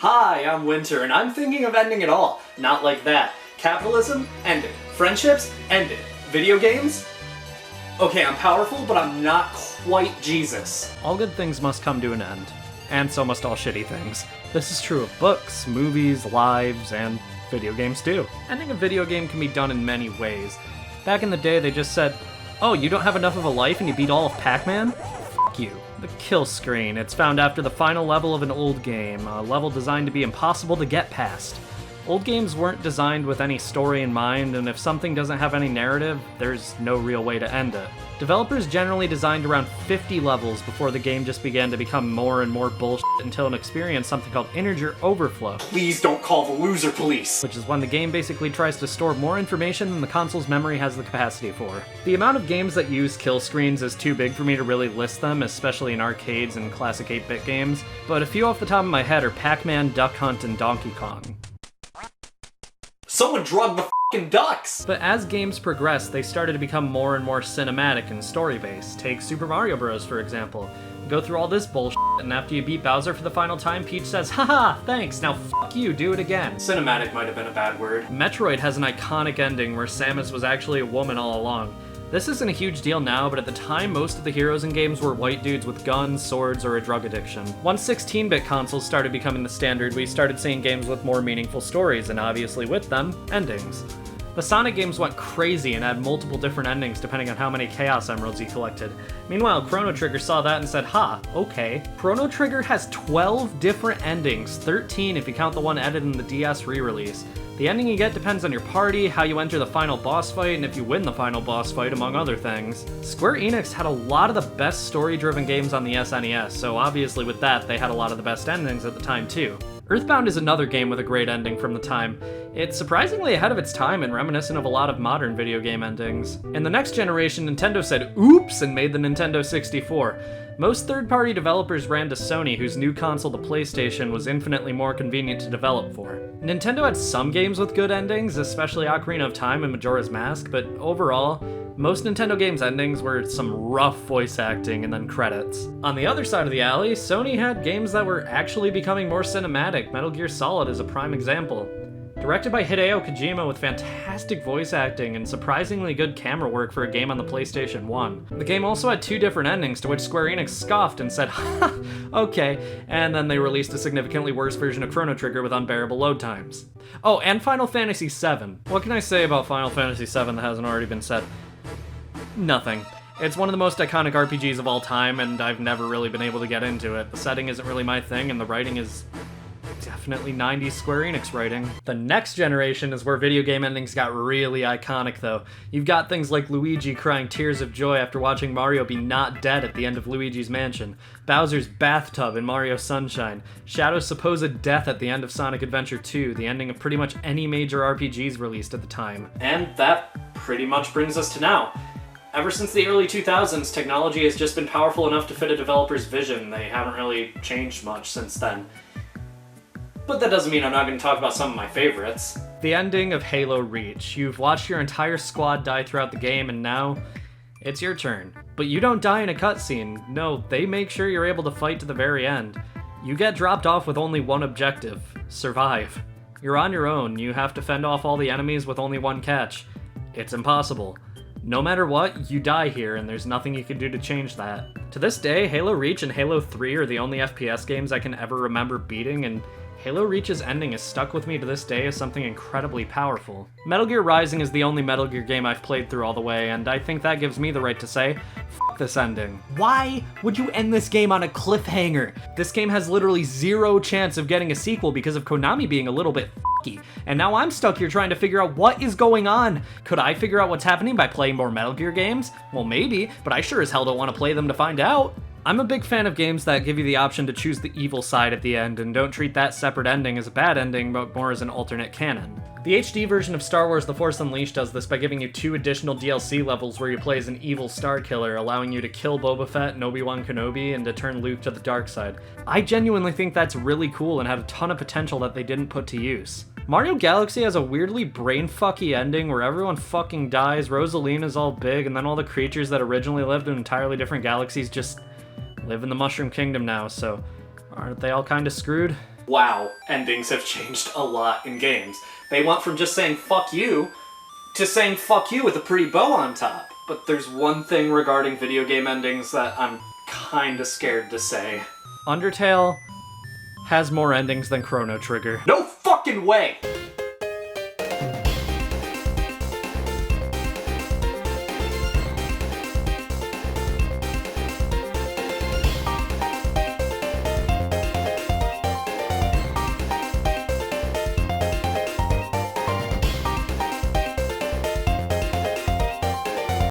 Hi, I'm Winter, and I'm thinking of ending it all. Not like that. Capitalism? Ended. Friendships? Ended. Video games? Okay, I'm powerful, but I'm not quite Jesus. All good things must come to an end. And so must all shitty things. This is true of books, movies, lives, and video games too. Ending a video game can be done in many ways. Back in the day, they just said, oh, you don't have enough of a life and you beat all of Pac-Man? Fuck you. The kill screen. It's found after the final level of an old game, a level designed to be impossible to get past. Old games weren't designed with any story in mind, and if something doesn't have any narrative, there's no real way to end it. Developers generally designed around 50 levels before the game just began to become more and more bullshit until it experienced something called integer overflow. Please don't call the loser police! Which is when the game basically tries to store more information than the console's memory has the capacity for. The amount of games that use kill screens is too big for me to really list them, especially in arcades and classic 8-bit games, but a few off the top of my head are Pac-Man, Duck Hunt, and Donkey Kong. Someone drugged the f***ing ducks! But as games progressed, they started to become more and more cinematic and story-based. Take Super Mario Bros. For example. Go through all this bullshit, and after you beat Bowser for the final time, Peach says, haha, thanks, now fuck you, do it again. Cinematic might have been a bad word. Metroid has an iconic ending where Samus was actually a woman all along. This isn't a huge deal now, but at the time, most of the heroes in games were white dudes with guns, swords, or a drug addiction. Once 16-bit consoles started becoming the standard, we started seeing games with more meaningful stories, and obviously with them, endings. The Sonic games went crazy and had multiple different endings depending on how many Chaos Emeralds you collected. Meanwhile, Chrono Trigger saw that and said, ha, okay. Chrono Trigger has 12 different endings, 13 if you count the one added in the DS re-release. The ending you get depends on your party, how you enter the final boss fight, and if you win the final boss fight, among other things. Square Enix had a lot of the best story-driven games on the SNES, so obviously with that, they had a lot of the best endings at the time too. EarthBound is another game with a great ending from the time. It's surprisingly ahead of its time and reminiscent of a lot of modern video game endings. In the next generation, Nintendo said oops and made the Nintendo 64. Most third-party developers ran to Sony, whose new console, the PlayStation, was infinitely more convenient to develop for. Nintendo had some games with good endings, especially Ocarina of Time and Majora's Mask, but overall, most Nintendo games' endings were some rough voice acting and then credits. On the other side of the alley, Sony had games that were actually becoming more cinematic. Metal Gear Solid is a prime example. Directed by Hideo Kojima with fantastic voice acting and surprisingly good camera work for a game on the PlayStation 1. The game also had 2 different endings, to which Square Enix scoffed and said, ha, okay, and then they released a significantly worse version of Chrono Trigger with unbearable load times. Oh, and Final Fantasy VII. What can I say about Final Fantasy VII that hasn't already been said? Nothing. It's one of the most iconic RPGs of all time, and I've never really been able to get into it. The setting isn't really my thing, and the writing is definitely 90s Square Enix writing. The next generation is where video game endings got really iconic though. You've got things like Luigi crying tears of joy after watching Mario be not dead at the end of Luigi's Mansion, Bowser's bathtub in Mario Sunshine, Shadow's supposed death at the end of Sonic Adventure 2, the ending of pretty much any major RPGs released at the time. And that pretty much brings us to now. Ever since the early 2000s, technology has just been powerful enough to fit a developer's vision. They haven't really changed much since then. But that doesn't mean I'm not going to talk about some of my favorites. The ending of Halo Reach. You've watched your entire squad die throughout the game, and now it's your turn. But you don't die in a cutscene. No, they make sure you're able to fight to the very end. You get dropped off with only one objective: survive. You're on your own. You have to fend off all the enemies with only one catch. It's impossible. No matter what, you die here, and there's nothing you can do to change that. To this day, Halo Reach and Halo 3 are the only FPS games I can ever remember beating, and Halo Reach's ending is stuck with me to this day as something incredibly powerful. Metal Gear Rising is the only Metal Gear game I've played through all the way, and I think that gives me the right to say, f*** this ending. Why would you end this game on a cliffhanger? This game has literally 0 chance of getting a sequel because of Konami being a little bit f***y, and now I'm stuck here trying to figure out what is going on. Could I figure out what's happening by playing more Metal Gear games? Well, maybe, but I sure as hell don't want to play them to find out. I'm a big fan of games that give you the option to choose the evil side at the end and don't treat that separate ending as a bad ending, but more as an alternate canon. The HD version of Star Wars The Force Unleashed does this by giving you 2 additional DLC levels where you play as an evil Star Killer, allowing you to kill Boba Fett and Obi-Wan Kenobi and to turn Luke to the dark side. I genuinely think that's really cool and had a ton of potential that they didn't put to use. Mario Galaxy has a weirdly brain-fucky ending where everyone fucking dies, Rosalina's all big, and then all the creatures that originally lived in entirely different galaxies just live in the Mushroom Kingdom now, so aren't they all kinda screwed? wow, endings have changed a lot in games. They went from just saying fuck you to saying fuck you with a pretty bow on top. But there's one thing regarding video game endings that I'm kinda scared to say. Undertale has more endings than Chrono Trigger. No fucking way!